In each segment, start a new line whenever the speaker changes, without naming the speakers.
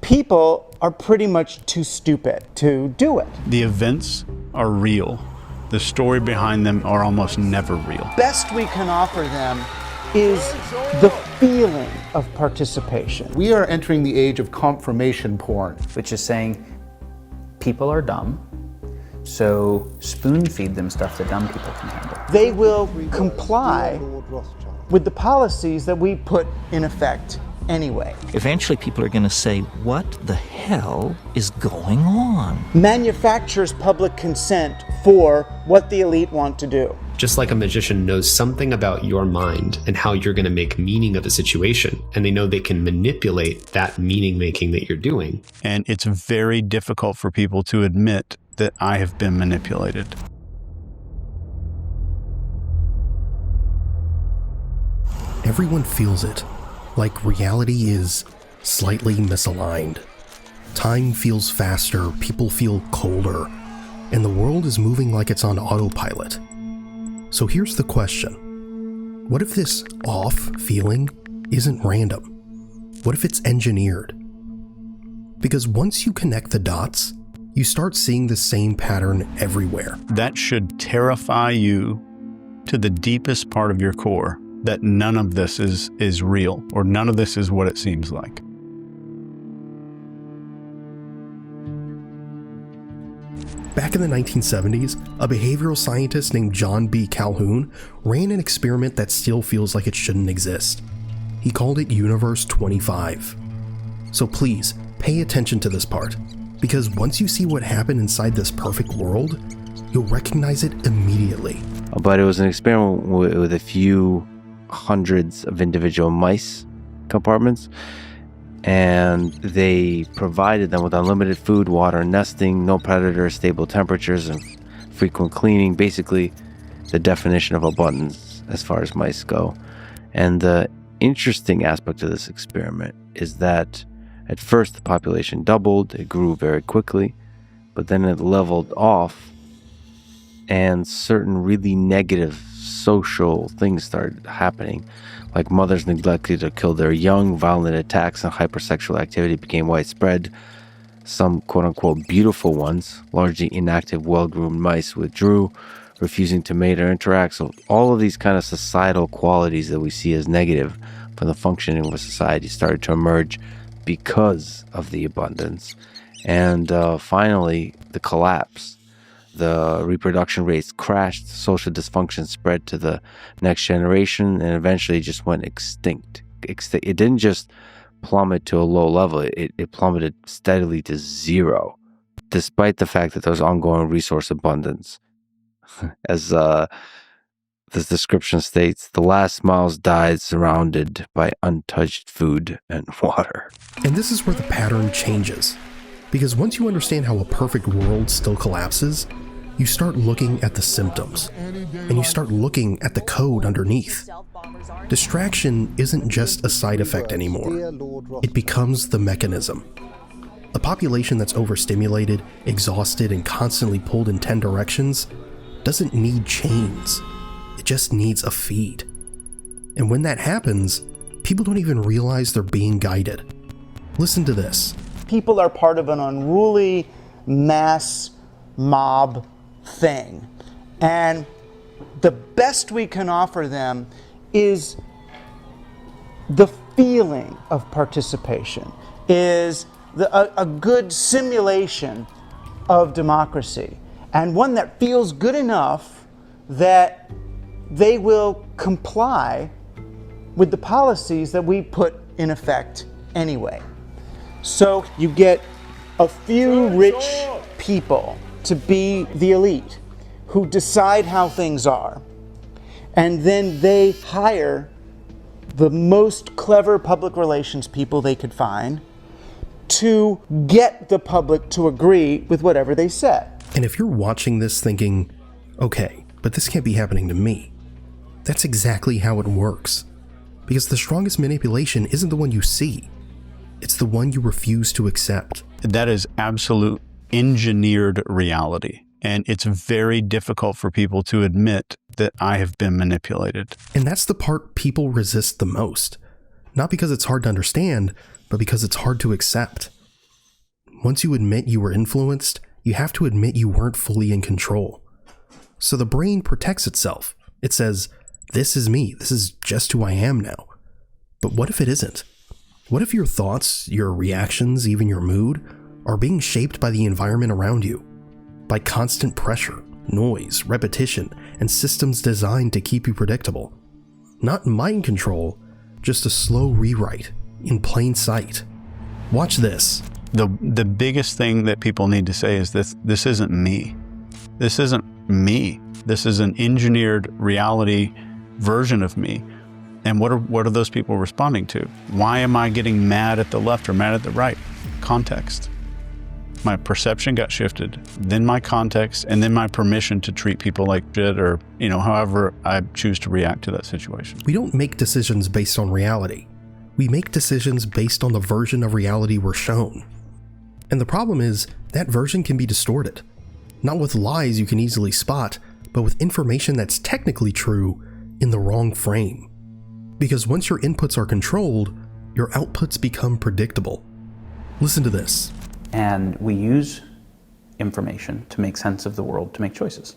people are pretty much too stupid to do it.
The events are real. The story behind them are almost never real.
Best we can offer them is the feeling of participation.
We are entering the age of confirmation porn.
Which is saying people are dumb, so spoon feed them stuff that dumb people can handle.
They will comply with the policies that we put in effect anyway.
Eventually people are going to say, what the hell is going on?
Manufactures public consent for what the elite want to do.
Just like a magician knows something about your mind and how you're going to make meaning of a situation, and they know they can manipulate that meaning making that you're doing.
And it's very difficult for people to admit that I have been manipulated.
Everyone feels it, like reality is slightly misaligned. Time feels faster, people feel colder, and the world is moving like it's on autopilot. So here's the question. What if this off feeling isn't random? What if it's engineered? Because once you connect the dots, you start seeing the same pattern everywhere.
That should terrify you to the deepest part of your core, that none of this is real, or none of this is what it seems like.
Back in the 1970s, a behavioral scientist named John B. Calhoun ran an experiment that still feels like it shouldn't exist. He called it Universe 25. So please, pay attention to this part, because once you see what happened inside this perfect world, you'll recognize it immediately.
But it was an experiment with a few hundreds of individual mice compartments, and they provided them with unlimited food, water, nesting, no predators, stable temperatures, and frequent cleaning. Basically, the definition of abundance as far as mice go. And the interesting aspect of this experiment is that at first the population doubled, it grew very quickly, but then it leveled off, and certain really negative social things started happening, like mothers neglected to kill their young, violent attacks and hypersexual activity became widespread. Some quote-unquote beautiful ones, largely inactive, well-groomed mice, withdrew, refusing to mate or interact. So all of these kind of societal qualities that we see as negative for the functioning of a society started to emerge because of the abundance. And finally, the collapse. The reproduction rates crashed, social dysfunction spread to the next generation, and eventually just went extinct. It didn't just plummet to a low level, it plummeted steadily to zero, despite the fact that there was ongoing resource abundance. As this description states, the last miles died surrounded by untouched food and water.
And this is where the pattern changes. Because once you understand how a perfect world still collapses, you start looking at the symptoms, and you start looking at the code underneath. Distraction isn't just a side effect anymore. It becomes the mechanism. A population that's overstimulated, exhausted, and constantly pulled in 10 directions doesn't need chains. It just needs a feed. And when that happens, people don't even realize they're being guided. Listen to this.
People are part of an unruly mass mob thing. And the best we can offer them is the feeling of participation, is a good simulation of democracy, and one that feels good enough that they will comply with the policies that we put in effect anyway. So you get a few rich people to be the elite who decide how things are, and then they hire the most clever public relations people they could find to get the public to agree with whatever they said.
And if you're watching this thinking, okay, but this can't be happening to me, that's exactly how it works. Because the strongest manipulation isn't the one you see, it's the one you refuse to accept.
That is absolute engineered reality. And it's very difficult for people to admit that I have been manipulated.
And that's the part people resist the most. Not because it's hard to understand, but because it's hard to accept. once you admit you were influenced, you have to admit you weren't fully in control. So the brain protects itself. It says, this is me. This is just who I am now. But what if it isn't? What if your thoughts, your reactions, even your mood, are being shaped by the environment around you? By constant pressure, noise, repetition, and systems designed to keep you predictable. Not mind control, just a slow rewrite in plain sight. Watch this.
The biggest thing that people need to say is this isn't me. This isn't me. This is an engineered reality version of me. And what are those people responding to? Why am I getting mad at the left or mad at the right? Context. My perception got shifted, then my context, and then my permission to treat people like shit, or, however I choose to react to that situation.
We don't make decisions based on reality. We make decisions based on the version of reality we're shown. And the problem is, that version can be distorted. Not with lies you can easily spot, but with information that's technically true in the wrong frame. Because once your inputs are controlled, your outputs become predictable. Listen to this.
And we use information to make sense of the world, to make choices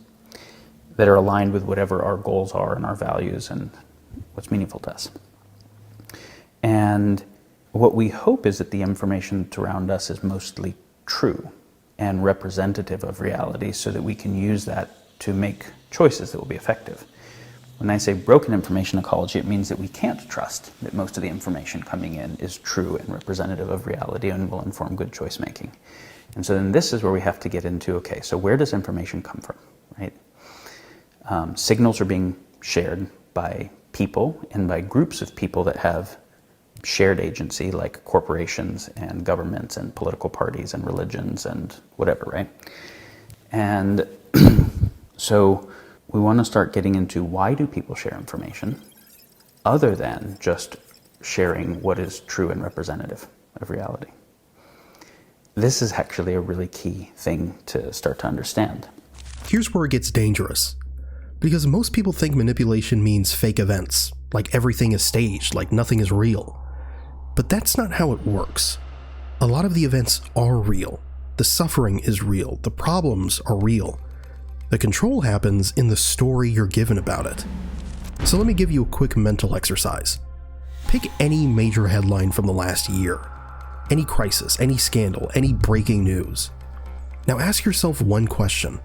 that are aligned with whatever our goals are and our values and what's meaningful to us. And what we hope is that the information around us is mostly true and representative of reality, so that we can use that to make choices that will be effective. When I say broken information ecology, it means that we can't trust that most of the information coming in is true and representative of reality and will inform good choice making. And so then this is where we have to get into, okay, so where does information come from, right? Signals are being shared by people and by groups of people that have shared agency, like corporations and governments and political parties and religions and whatever, right? And so we want to start getting into, why do people share information other than just sharing what is true and representative of reality? This is actually a really key thing to start to understand.
Here's where it gets dangerous. Because most people think manipulation means fake events, like everything is staged, like nothing is real. But that's not how it works. A lot of the events are real. The suffering is real. The problems are real. The control happens in the story you're given about it. So let me give you a quick mental exercise. Pick any major headline from the last year. Any crisis, any scandal, any breaking news. Now ask yourself one question.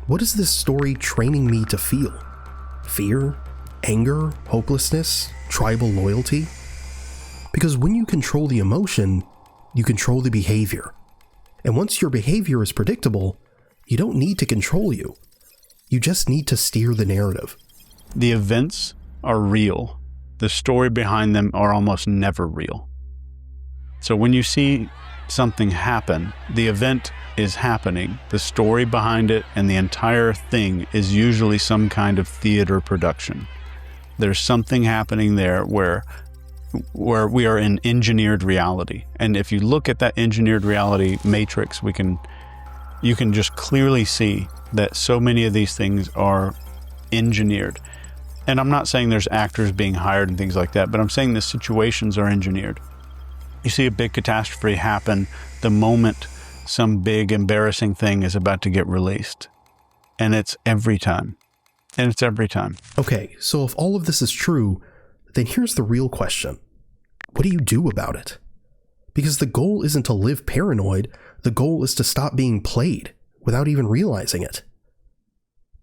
What is this story training me to feel? Fear? Anger? Hopelessness? Tribal loyalty? Because when you control the emotion, you control the behavior. And once your behavior is predictable, you don't need to control you. You just need to steer the narrative.
The events are real. The story behind them are almost never real. So when you see something happen, the event is happening. The story behind it and the entire thing is usually some kind of theater production. There's something happening there where we are in engineered reality. And if you look at that engineered reality matrix, you can just clearly see that so many of these things are engineered. And I'm not saying there's actors being hired and things like that, but I'm saying the situations are engineered. You see a big catastrophe happen the moment some big embarrassing thing is about to get released. And it's every time. Okay,
so if all of this is true, then here's the real question. What do you do about it? Because the goal isn't to live paranoid, the goal is to stop being played without even realizing it.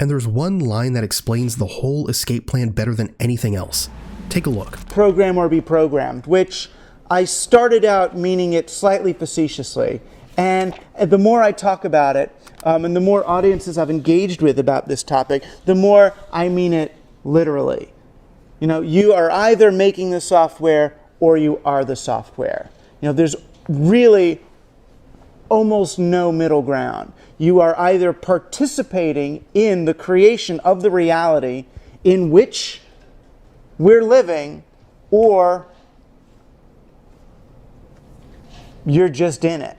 And there's one line that explains the whole escape plan better than anything else. Take a look.
Program or be programmed, which I started out meaning it slightly facetiously. And the more I talk about it, and the more audiences I've engaged with about this topic, the more I mean it literally. You are either making the software or you are the software. There's really almost no middle ground. You are either participating in the creation of the reality in which we're living, or you're just in it.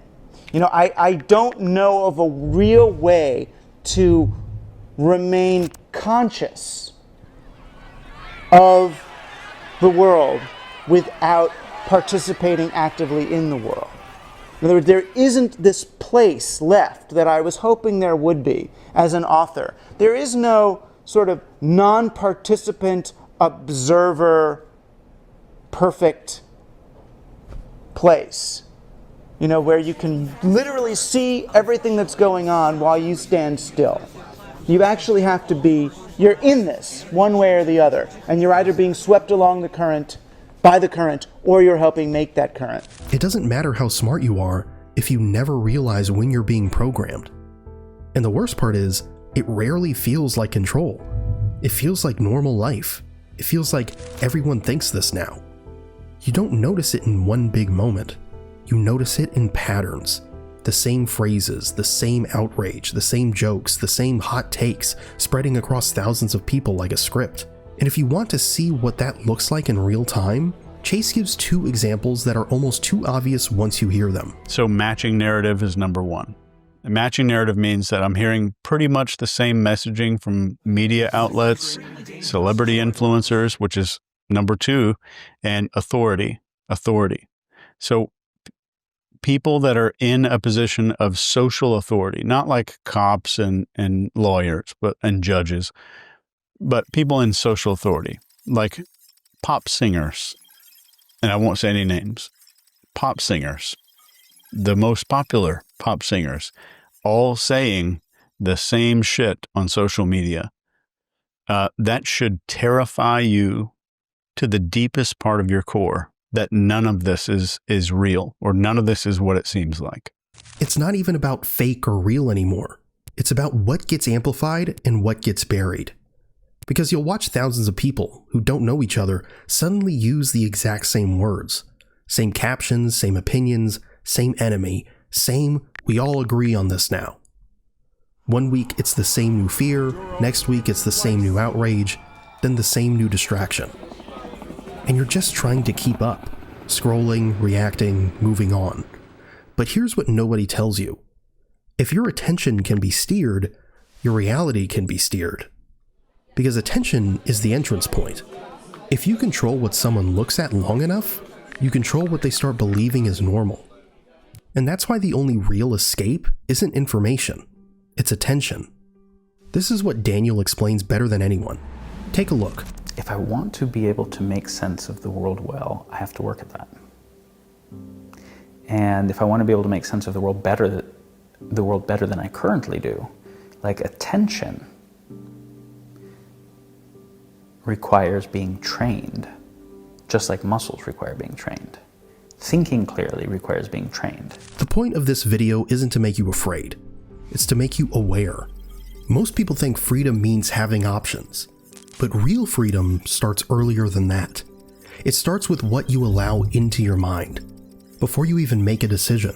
I don't know of a real way to remain conscious of the world without participating actively in the world. In other words, there isn't this place left that I was hoping there would be as an author. There is no sort of non-participant, observer, perfect place, where you can literally see everything that's going on while you stand still. You actually have to be, you're in this one way or the other, and you're either being swept along the current, by the current, or you're helping make that current.
It doesn't matter how smart you are if you never realize when you're being programmed. And the worst part is, it rarely feels like control. It feels like normal life. It feels like everyone thinks this now. You don't notice it in one big moment. You notice it in patterns. The same phrases, the same outrage, the same jokes, the same hot takes spreading across thousands of people like a script. And if you want to see what that looks like in real time, Chase gives 2 examples that are almost too obvious once you hear them.
So matching narrative is number one. And matching narrative means that I'm hearing pretty much the same messaging from media outlets, celebrity influencers, which is number 2, and authority. So people that are in a position of social authority, not like cops and lawyers and judges, but people in social authority, like pop singers, and I won't say any names, pop singers, the most popular pop singers, all saying the same shit on social media. That should terrify you to the deepest part of your core, that none of this is real, or none of this is what it seems like.
It's not even about fake or real anymore. It's about what gets amplified and what gets buried. Because you'll watch thousands of people who don't know each other suddenly use the exact same words, same captions, same opinions, same enemy, same we all agree on this now. One week it's the same new fear, next week it's the same new outrage, then the same new distraction. And you're just trying to keep up, scrolling, reacting, moving on. But here's what nobody tells you. If your attention can be steered, your reality can be steered. Because attention is the entrance point. If you control what someone looks at long enough, you control what they start believing is normal. And that's why the only real escape isn't information, it's attention. This is what Daniel explains better than anyone. Take a look.
If I want to be able to make sense of the world well, I have to work at that. And if I want to be able to make sense of the world better than I currently do, like attention requires being trained, just like muscles require being trained. Thinking clearly requires being trained.
The point of this video isn't to make you afraid. It's to make you aware. Most people think freedom means having options. But real freedom starts earlier than that. It starts with what you allow into your mind, before you even make a decision.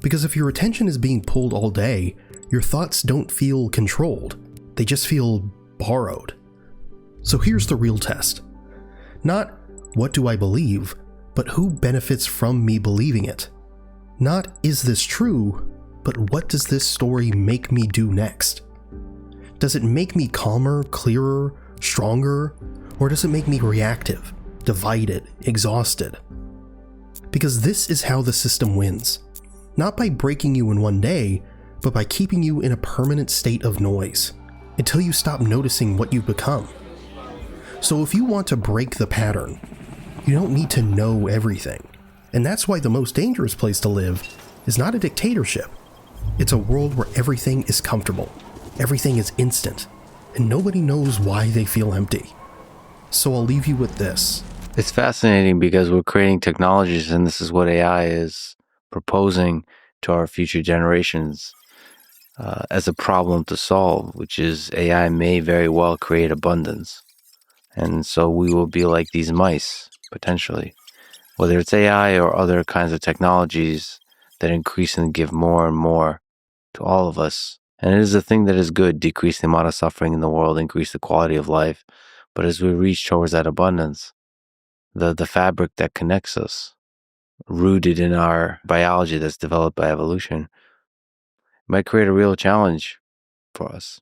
Because if your attention is being pulled all day, your thoughts don't feel controlled. They just feel borrowed. So here's the real test. Not, what do I believe, but who benefits from me believing it? Not, is this true, but what does this story make me do next? Does it make me calmer, clearer, stronger, or does it make me reactive, divided, exhausted? Because this is how the system wins. Not by breaking you in one day, but by keeping you in a permanent state of noise, until you stop noticing what you've become. So if you want to break the pattern, you don't need to know everything. And that's why the most dangerous place to live is not a dictatorship. It's a world where everything is comfortable. Everything is instant, and nobody knows why they feel empty. So I'll leave you with this.
It's fascinating because we're creating technologies, and this is what AI is proposing to our future generations as a problem to solve, which is AI may very well create abundance. And so we will be like these mice, potentially. Whether it's AI or other kinds of technologies that increasingly give more and more to all of us. And it is a thing that is good, decrease the amount of suffering in the world, increase the quality of life. But as we reach towards that abundance, the fabric that connects us, rooted in our biology that's developed by evolution, might create a real challenge for us.